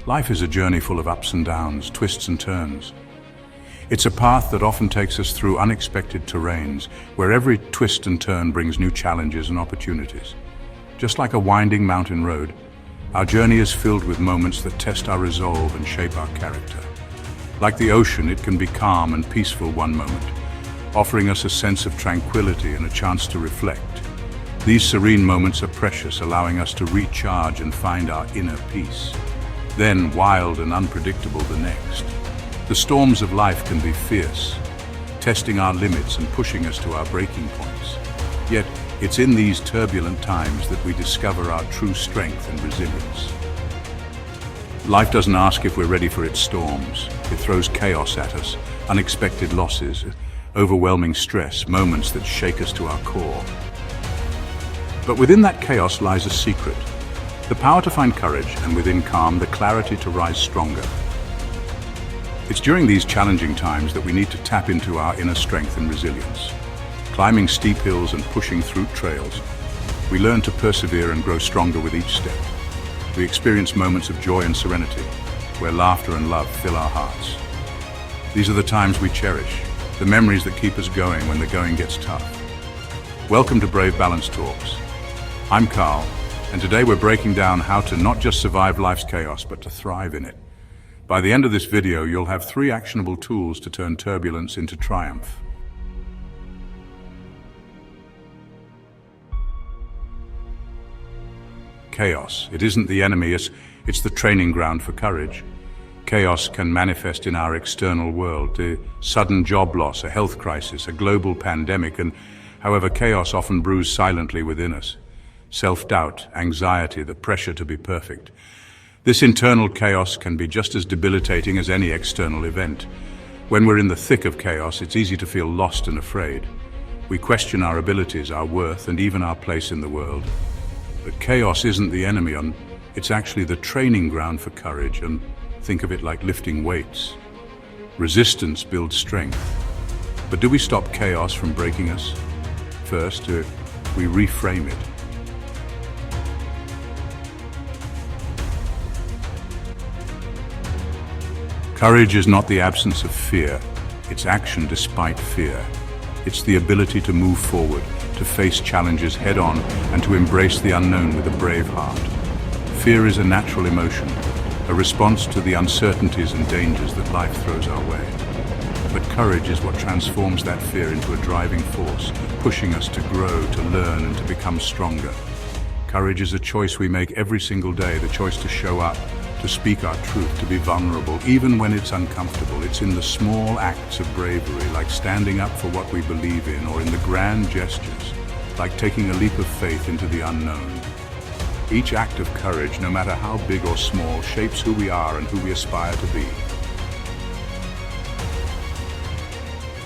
Life is a journey full of ups and downs, twists and turns. It's a path that often takes us through unexpected terrains, where every twist and turn brings new challenges and opportunities. Just like a winding mountain road, our journey is filled with moments that test our resolve and shape our character. Like the ocean, it can be calm and peaceful one moment, offering us a sense of tranquility and a chance to reflect. These serene moments are precious, allowing us to recharge and find our inner peace. Then, wild and unpredictable the next. The storms of life can be fierce, testing our limits and pushing us to our breaking points. Yet, it's in these turbulent times that we discover our true strength and resilience. Life doesn't ask if we're ready for its storms. It throws chaos at us, unexpected losses, overwhelming stress, moments that shake us to our core. But within that chaos lies a secret. The power to find courage, and within calm, the clarity to rise stronger. It's during these challenging times that we need to tap into our inner strength and resilience. Climbing steep hills and pushing through trails, we learn to persevere and grow stronger with each step. We experience moments of joy and serenity, where laughter and love fill our hearts. These are the times we cherish, the memories that keep us going when the going gets tough. Welcome to Brave Balance Talks. I'm Carl, and today we're breaking down how to not just survive life's chaos, but to thrive in it. By the end of this video, you'll have 3 actionable tools to turn turbulence into triumph. Chaos. It isn't the enemy, it's the training ground for courage. Chaos can manifest in our external world, the sudden job loss, a health crisis, a global pandemic, and however, chaos often brews silently within us. Self-doubt, anxiety, the pressure to be perfect. This internal chaos can be just as debilitating as any external event. When we're in the thick of chaos, it's easy to feel lost and afraid. We question our abilities, our worth, and even our place in the world. But chaos isn't the enemy, it's actually the training ground for courage, and think of it like lifting weights. Resistance builds strength. But do we stop chaos from breaking us? First, we reframe it. Courage is not the absence of fear, it's action despite fear. It's the ability to move forward, to face challenges head-on, and to embrace the unknown with a brave heart. Fear is a natural emotion, a response to the uncertainties and dangers that life throws our way. But courage is what transforms that fear into a driving force, pushing us to grow, to learn, and to become stronger. Courage is a choice we make every single day, the choice to show up, to speak our truth, to be vulnerable, even when it's uncomfortable. It's in the small acts of bravery, like standing up for what we believe in, or in the grand gestures, like taking a leap of faith into the unknown. Each act of courage, no matter how big or small, shapes who we are and who we aspire to be.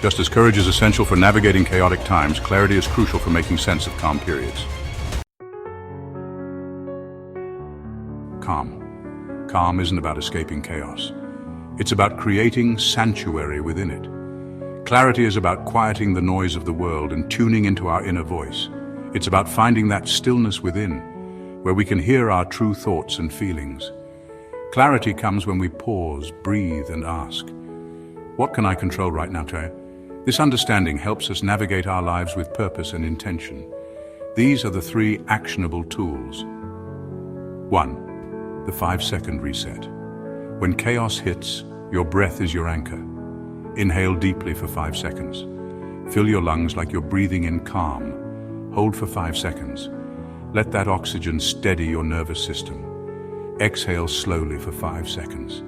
Just as courage is essential for navigating chaotic times, clarity is crucial for making sense of calm periods. Calm. Calm isn't about escaping chaos. It's about creating sanctuary within it. Clarity is about quieting the noise of the world and tuning into our inner voice. It's about finding that stillness within, where we can hear our true thoughts and feelings. Clarity comes when we pause, breathe, and ask, what can I control right now, Tay? This understanding helps us navigate our lives with purpose and intention. These are the 3 actionable tools. 1. The 5-second reset. When chaos hits, your breath is your anchor. Inhale deeply for 5 seconds. Fill your lungs like you're breathing in calm. Hold for 5 seconds. Let that oxygen steady your nervous system. Exhale slowly for 5 seconds.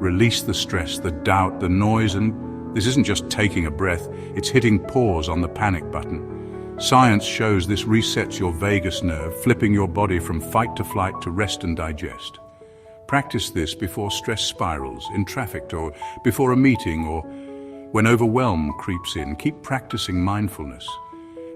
Release the stress, the doubt, the noise, and this isn't just taking a breath, it's hitting pause on the panic button. Science shows this resets your vagus nerve, flipping your body from fight to flight to rest and digest. Practice this before stress spirals, in traffic, or before a meeting, or when overwhelm creeps in. Keep practicing mindfulness.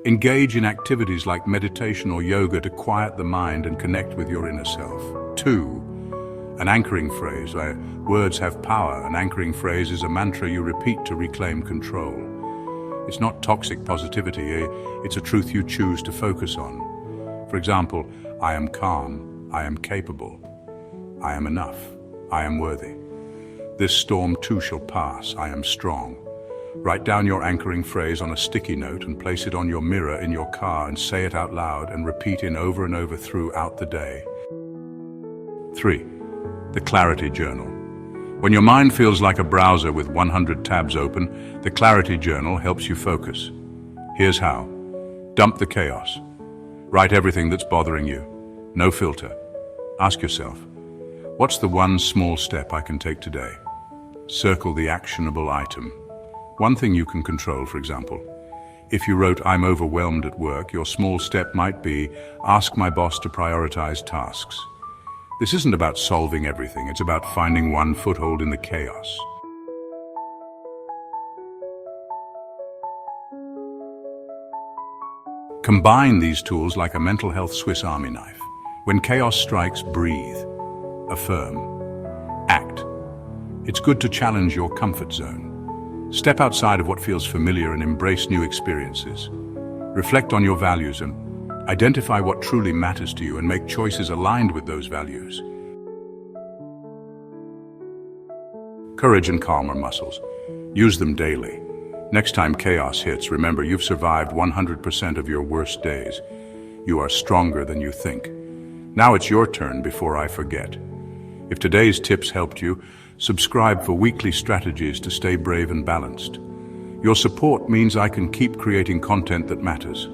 Engage in activities like meditation or yoga to quiet the mind and connect with your inner self. 2. An anchoring phrase. Words have power. An anchoring phrase is a mantra you repeat to reclaim control. It's not toxic positivity, it's a truth you choose to focus on. For example, I am calm, I am capable, I am enough. I am worthy. This storm too shall pass. I am strong. Write down your anchoring phrase on a sticky note and place it on your mirror in your car and say it out loud and repeat it over and over throughout the day. 3. The Clarity Journal. When your mind feels like a browser with 100 tabs open, the Clarity Journal helps you focus. Here's how. Dump the chaos. Write everything that's bothering you. No filter. Ask yourself, what's the one small step I can take today? Circle the actionable item. One thing you can control, for example. If you wrote, I'm overwhelmed at work, your small step might be, ask my boss to prioritize tasks. This isn't about solving everything, it's about finding one foothold in the chaos. Combine these tools like a mental health Swiss Army knife. When chaos strikes, breathe. Affirm. Act. It's good to challenge your comfort zone. Step outside of what feels familiar and embrace new experiences. Reflect on your values and identify what truly matters to you and make choices aligned with those values. Courage and calm are muscles. Use them daily. Next time chaos hits, remember you've survived 100% of your worst days. You are stronger than you think. Now it's your turn before I forget. If today's tips helped you, subscribe for weekly strategies to stay brave and balanced. Your support means I can keep creating content that matters.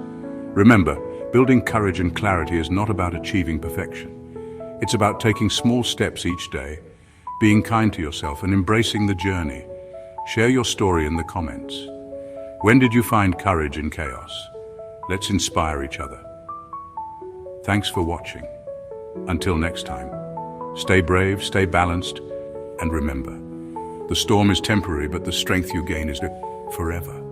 Remember, building courage and clarity is not about achieving perfection. It's about taking small steps each day, being kind to yourself and embracing the journey. Share your story in the comments. When did you find courage in chaos? Let's inspire each other. Thanks for watching. Until next time, stay brave, stay balanced, and remember, the storm is temporary, but the strength you gain is forever.